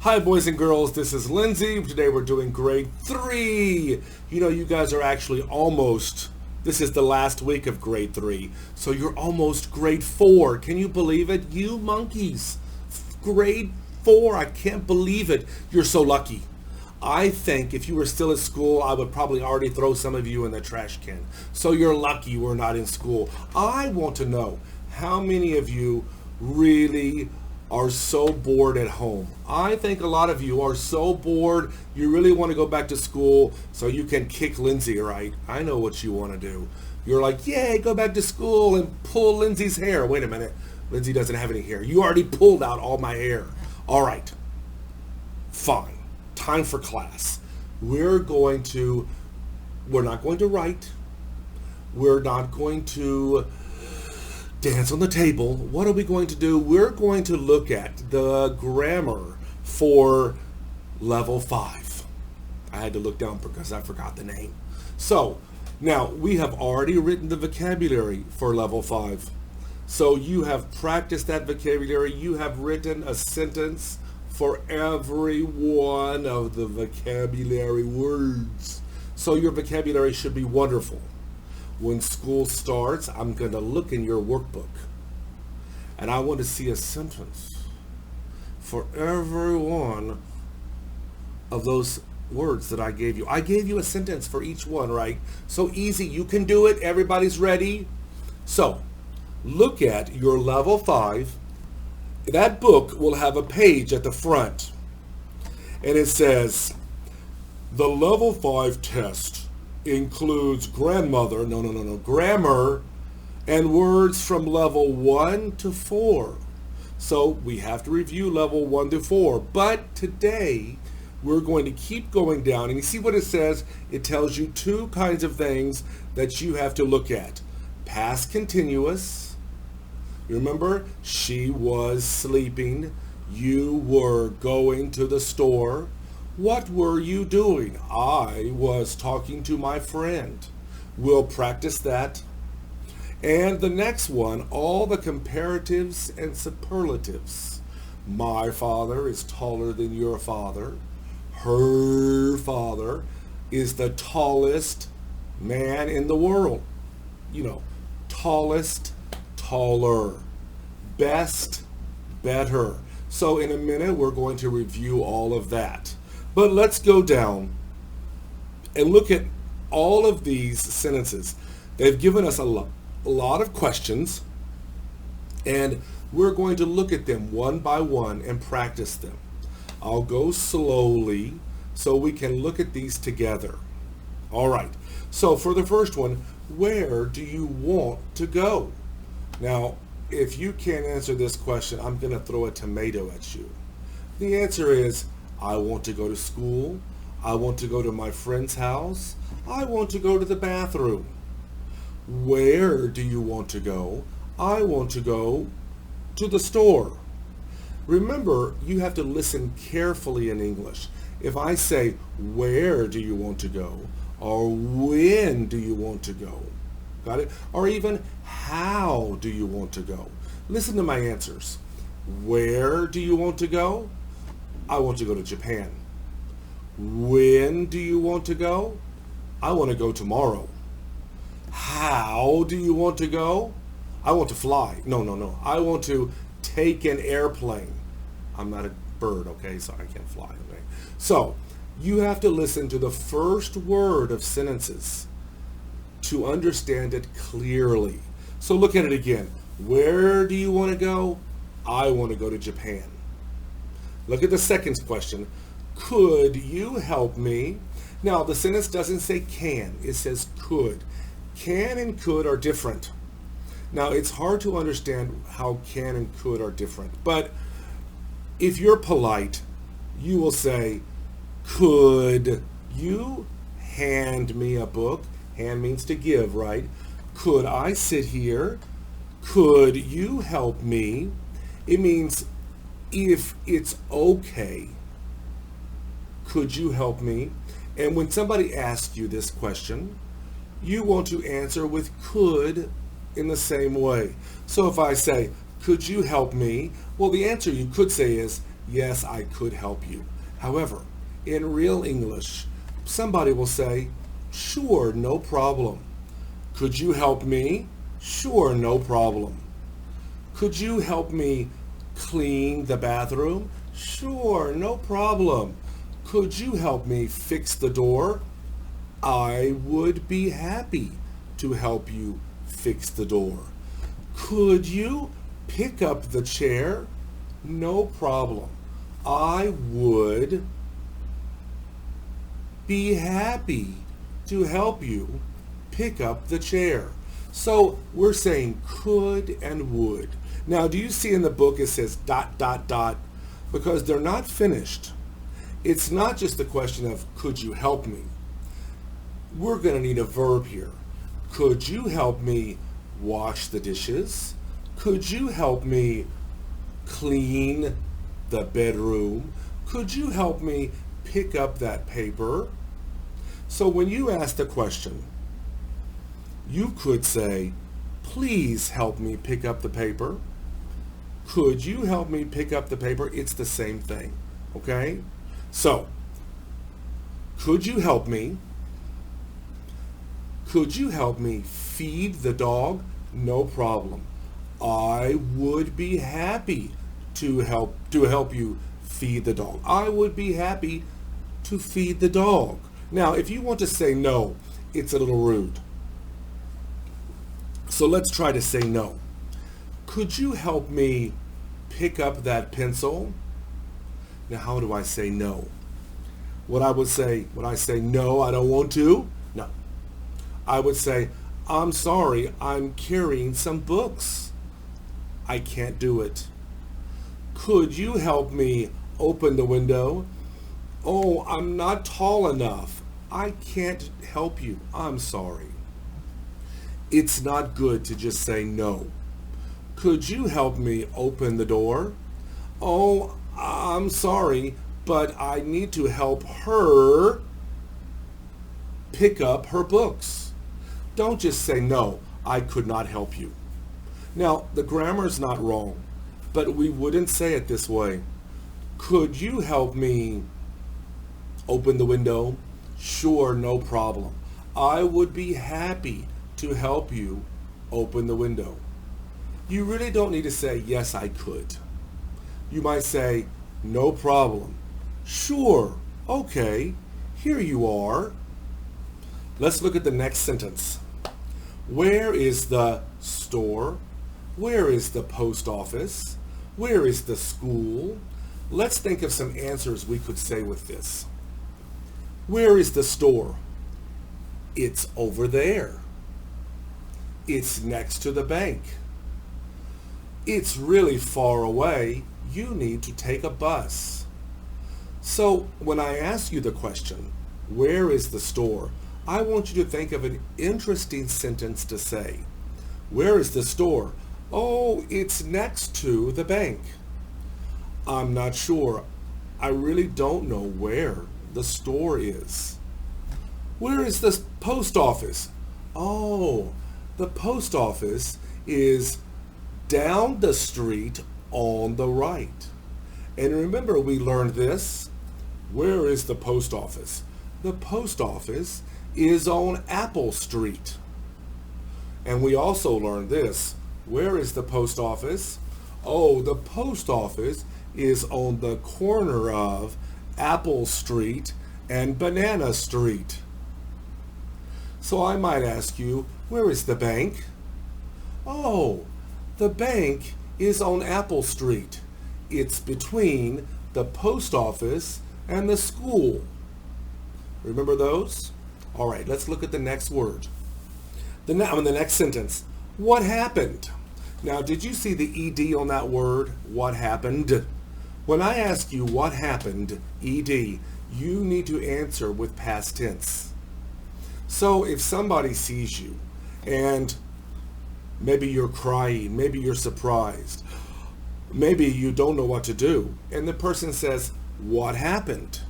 Hi boys and girls, this is Lindsay. Today we're doing grade 3. You know, you guys are actually this is the last week of grade 3. So you're almost grade 4. Can you believe it? You monkeys. Grade 4, I can't believe it. You're so lucky. I think if you were still at school, I would probably already throw some of you in the trash can. So you're lucky we're not in school. I want to know how many of you really are so bored at home. I think a lot of you are so bored you really want to go back to school so you can kick Lindsay, right? I know what you want to do. You're like, yay, go back to school and pull Lindsay's hair. Wait a minute. Lindsay doesn't have any hair. You already pulled out all my hair. All right. Fine. Time for class. We're not going to write. We're not going to dance on the table. What are we going to do? We're going to look at the grammar for level 5. I had to look down because I forgot the name. So now we have already written the vocabulary for level 5. So you have practiced that vocabulary. You have written a sentence for every one of the vocabulary words. So your vocabulary should be wonderful. When school starts, I'm going to look in your workbook and I want to see a sentence for every one of those words that I gave you. I gave you a sentence for each one, right? So easy. You can do it. Everybody's ready. So look at your level 5. That book will have a page at the front and it says, the level 5 test includes grammar and words from level 1 to 4. So we have to review level 1 to 4. But today we're going to keep going down. And you see what it says? It tells you 2 kinds of things that you have to look at. Past continuous. You remember? She was sleeping. You were going to the store. What were you doing? I was talking to my friend. We'll practice that. And the next one, all the comparatives and superlatives. My father is taller than your father. Her father is the tallest man in the world. You know, tallest, taller. Best, better. So in a minute, we're going to review all of that. But let's go down and look at all of these sentences. They've given us a lot of questions, and we're going to look at them one by one and practice them. I'll go slowly so we can look at these together. All right. So for the first one, where do you want to go? Now, if you can't answer this question, I'm going to throw a tomato at you. The answer is, I want to go to school. I want to go to my friend's house. I want to go to the bathroom. Where do you want to go? I want to go to the store. Remember, you have to listen carefully in English. If I say, where do you want to go? Or when do you want to go? Got it? Or even, how do you want to go? Listen to my answers. Where do you want to go? I want to go to Japan. When do you want to go? I want to go tomorrow. How do you want to go? I want to fly. No. I want to take an airplane. I'm not a bird, okay? So I can't fly, okay? So you have to listen to the first word of sentences to understand it clearly. So look at it again. Where do you want to go? I want to go to Japan. Look at the second question. Could you help me? Now, the sentence doesn't say can. It says could. Can and could are different. Now, it's hard to understand how can and could are different. But if you're polite, you will say, could you hand me a book? Hand means to give, right? Could I sit here? Could you help me? It means if it's okay, could you help me? And when somebody asks you this question, you want to answer with could in the same way. So if I say, could you help me? Well, the answer you could say is, yes, I could help you. However, in real English, somebody will say, sure, no problem. Could you help me? Sure, no problem. Could you help me clean the bathroom? Sure, no problem. Could you help me fix the door? I would be happy to help you fix the door. Could you pick up the chair? No problem. I would be happy to help you pick up the chair. So we're saying could and would. Now, do you see in the book it says ... Because they're not finished. It's not just the question of could you help me? We're going to need a verb here. Could you help me wash the dishes? Could you help me clean the bedroom? Could you help me pick up that paper? So when you ask the question, you could say, please help me pick up the paper. Could you help me pick up the paper? It's the same thing, okay? So, could you help me? Could you help me feed the dog? No problem. I would be happy to help you feed the dog. I would be happy to feed the dog. Now, if you want to say no, it's a little rude. So let's try to say no. Could you help me pick up that pencil? Now, how do I say no? Would I say no, I don't want to? No. I would say, I'm sorry, I'm carrying some books. I can't do it. Could you help me open the window? Oh, I'm not tall enough. I can't help you. I'm sorry. It's not good to just say no. Could you help me open the door? Oh, I'm sorry, but I need to help her pick up her books. Don't just say no, I could not help you. Now, the grammar is not wrong, but we wouldn't say it this way. Could you help me open the window? Sure, no problem. I would be happy to help you open the window. You really don't need to say, yes, I could. You might say, no problem. Sure, okay, here you are. Let's look at the next sentence. Where is the store? Where is the post office? Where is the school? Let's think of some answers we could say with this. Where is the store? It's over there. It's next to the bank. It's really far away. You need to take a bus. So when I ask you the question, where is the store? I want you to think of an interesting sentence to say. Where is the store? Oh, it's next to the bank. I'm not sure. I really don't know where the store is. Where is the post office? Oh, the post office is down the street on the right. And remember, we learned this. Where is the post office? The post office is on Apple Street. And we also learned this. Where is the post office? Oh, the post office is on the corner of Apple Street and Banana Street. So I might ask you, where is the bank? Oh, the bank is on Apple Street. It's between the post office and the school. Remember those? All right, let's look at the next word. The next sentence. What happened? Now, did you see the ED on that word? What happened? When I ask you what happened, ED, you need to answer with past tense. So if somebody sees you and maybe you're crying, maybe you're surprised, maybe you don't know what to do, and the person says, what happened?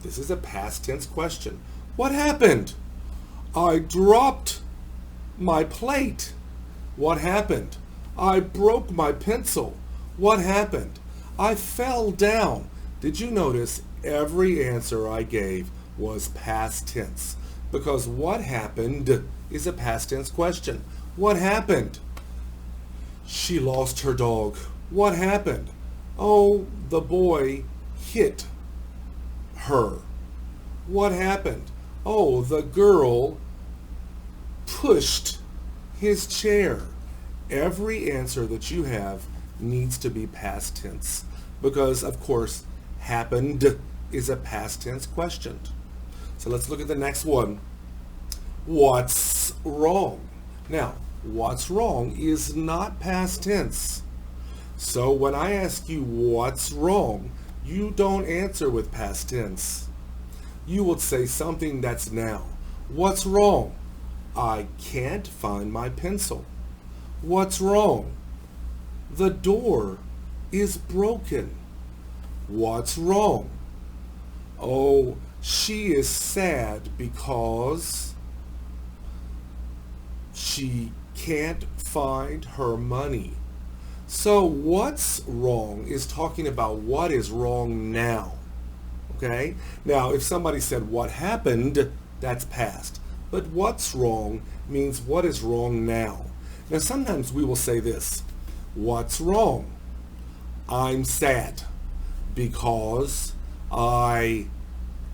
This is a past tense question. What happened? I dropped my plate. What happened? I broke my pencil. What happened? I fell down. Did you notice every answer I gave was past tense? Because what happened is a past tense question. What happened? She lost her dog. What happened? Oh, the boy hit her. What happened? Oh, the girl pushed his chair. Every answer that you have needs to be past tense because, of course, happened is a past tense question. So let's look at the next one. What's wrong? Now, what's wrong is not past tense. So when I ask you what's wrong, you don't answer with past tense. You will say something that's now. What's wrong? I can't find my pencil. What's wrong? The door is broken. What's wrong? Oh, she is sad because she can't find her money. So what's wrong is talking about what is wrong now. Okay? Now, if somebody said what happened, that's past. But what's wrong means what is wrong now. Now, sometimes we will say this. What's wrong? I'm sad because I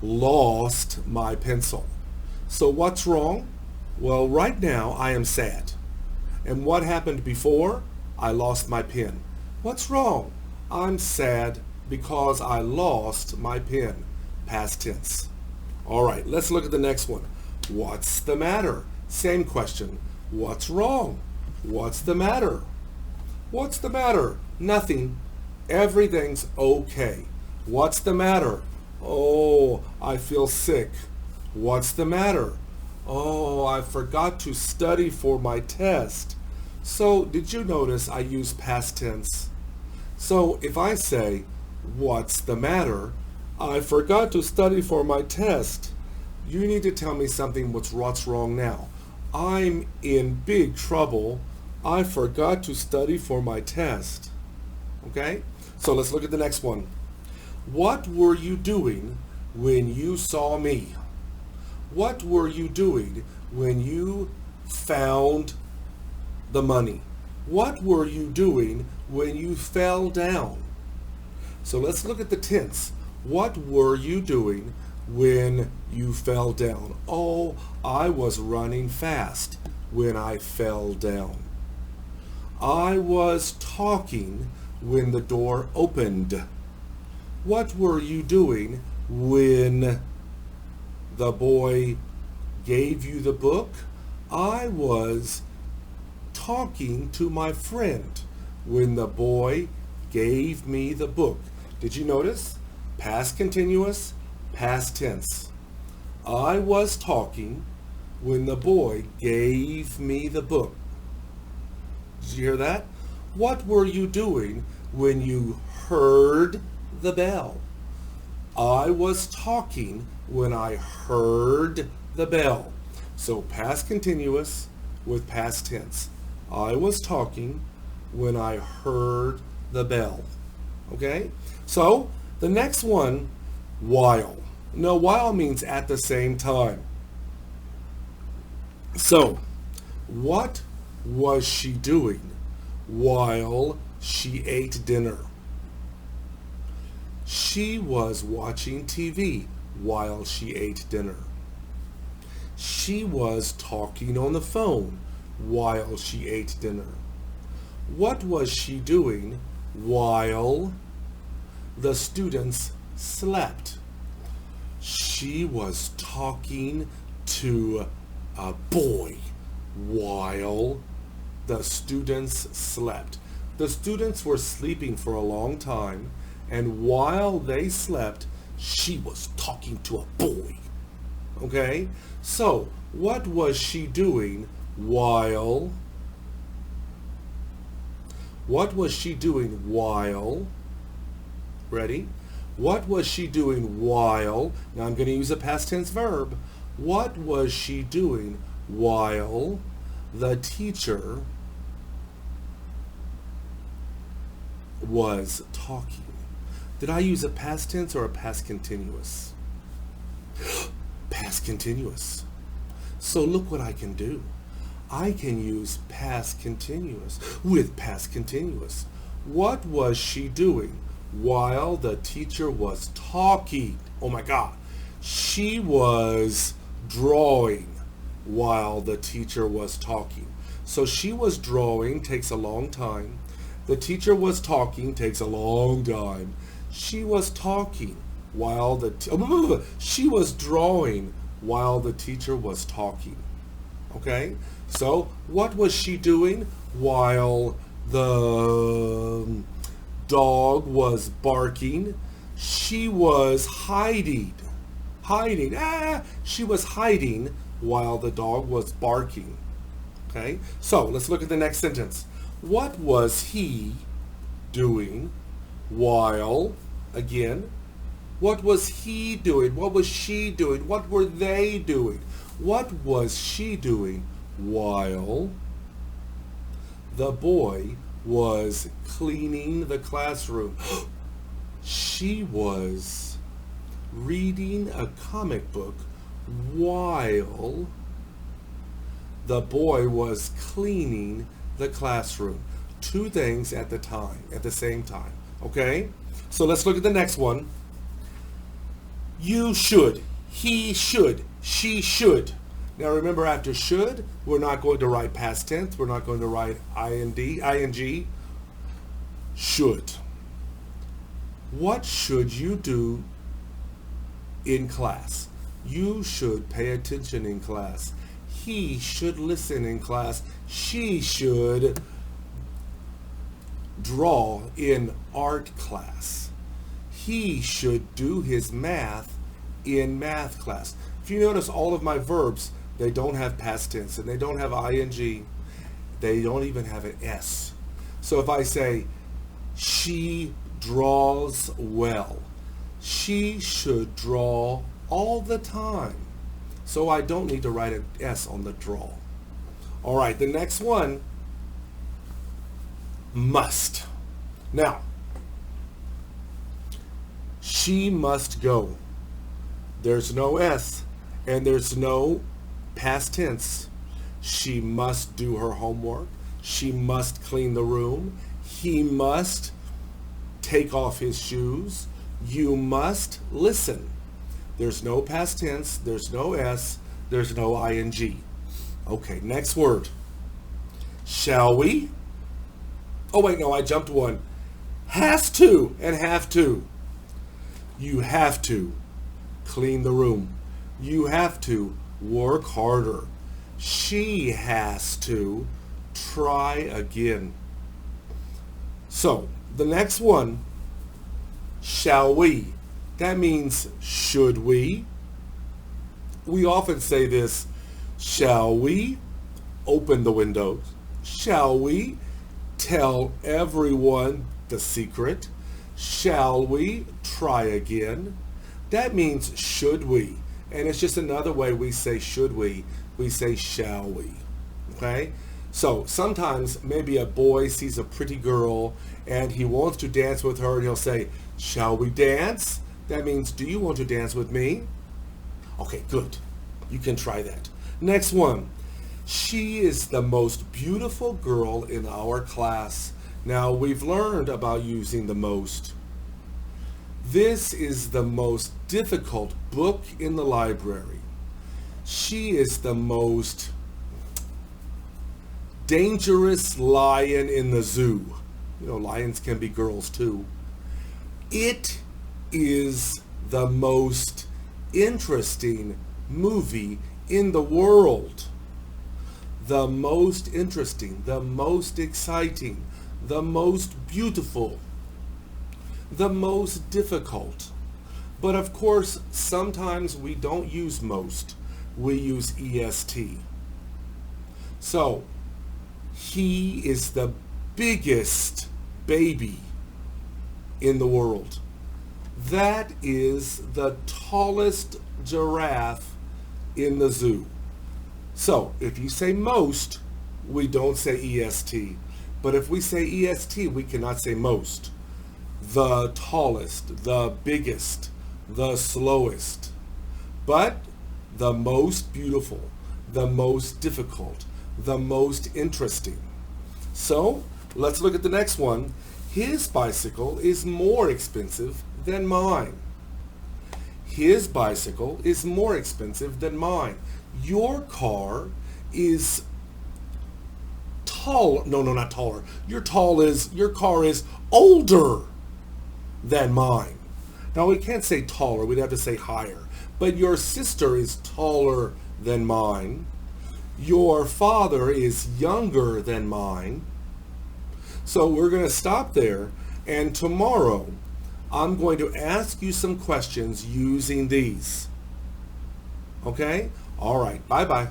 lost my pencil. So what's wrong? Well, right now I am sad. And what happened before? I lost my pen. What's wrong? I'm sad because I lost my pen. Past tense. All right, let's look at the next one. What's the matter? Same question. What's wrong? What's the matter? What's the matter? Nothing. Everything's okay. What's the matter? Oh, I feel sick. What's the matter? Oh, I forgot to study for my test. So, did you notice I use past tense? So, if I say, what's the matter? I forgot to study for my test. You need to tell me something what's wrong now. I'm in big trouble. I forgot to study for my test. Okay? So let's look at the next one. What were you doing when you saw me? What were you doing when you found the money? What were you doing when you fell down? So let's look at the tense. What were you doing when you fell down? Oh, I was running fast when I fell down. I was talking when the door opened. What were you doing when the boy gave you the book? I was talking to my friend when the boy gave me the book. Did you notice? Past continuous, past tense. I was talking when the boy gave me the book. Did you hear that? What were you doing when you heard the bell? I was talking when I heard the bell. So past continuous with past tense. I was talking when I heard the bell. Okay? So the next one, while. No, while means at the same time. So, what was she doing while she ate dinner? She was watching TV while she ate dinner. She was talking on the phone while she ate dinner. What was she doing while the students slept? She was talking to a boy while the students slept. The students were sleeping for a long time, and while they slept, she was talking to a boy. Okay? So, what was she doing while? What was she doing while? Ready? What was she doing while? Now I'm going to use a past tense verb. What was she doing while the teacher was talking? Did I use a past tense or a past continuous? Past continuous. So look what I can do. I can use past continuous with past continuous. What was she doing while the teacher was talking? Oh my God. She was drawing while the teacher was talking. So she was drawing, takes a long time. The teacher was talking, takes a long time. She was talking while she was drawing while the teacher was talking. Okay? So what was she doing while the dog was barking? She was hiding. She was hiding while the dog was barking. Okay? So let's look at the next sentence. What was he doing while, again, what was he doing? What was she doing? What were they doing? What was she doing while the boy was cleaning the classroom? She was reading a comic book while the boy was cleaning the classroom. Two things at the same time. Okay? So let's look at the next one. You should, he should, she should. Now remember, after should, we're not going to write past tense. We're not going to write ing. Should. What should you do in class? You should pay attention in class. He should listen in class. She should draw in art class. He should do his math in math class. If you notice, all of my verbs, they don't have past tense and they don't have ing. They don't even have an S. So if I say, she draws well, she should draw all the time. So I don't need to write an S on the draw. All right, the next one, must. Now, she must go. There's no S and there's no past tense. She must do her homework. She must clean the room. He must take off his shoes. You must listen. There's no past tense. There's no S. There's no ing. Okay, next word. Shall we? Oh wait, no, I jumped one. Has to and have to. You have to clean the room. You have to work harder. She has to try again. So the next one, shall we? That means should we? We often say this, shall we open the windows? Shall we tell everyone the secret? Shall we try again? That means should we. And it's just another way we say should we. We say shall we. Okay? So sometimes maybe a boy sees a pretty girl and he wants to dance with her and he'll say, shall we dance? That means, do you want to dance with me? Okay, good. You can try that. Next one. She is the most beautiful girl in our class. Now, we've learned about using the most. This is the most difficult book in the library. She is the most dangerous lion in the zoo. You know, lions can be girls too. It is the most interesting movie in the world. The most interesting, the most exciting, the most beautiful, the most difficult. But of course, sometimes we don't use most. We use EST. So, he is the biggest baby in the world. That is the tallest giraffe in the zoo. So, if you say most, we don't say EST. But if we say EST, we cannot say most. the tallest, the biggest, the slowest, but the most beautiful, the most difficult, the most interesting. So let's look at the next one. His bicycle is more expensive than mine. His bicycle is more expensive than mine. Your car is tall. No, not taller. Your car is older than mine. Now we can't say taller, we'd have to say higher. But your sister is taller than mine. Your father is younger than mine. So we're going to stop there, and tomorrow I'm going to ask you some questions using these. Okay? All right. Bye-bye.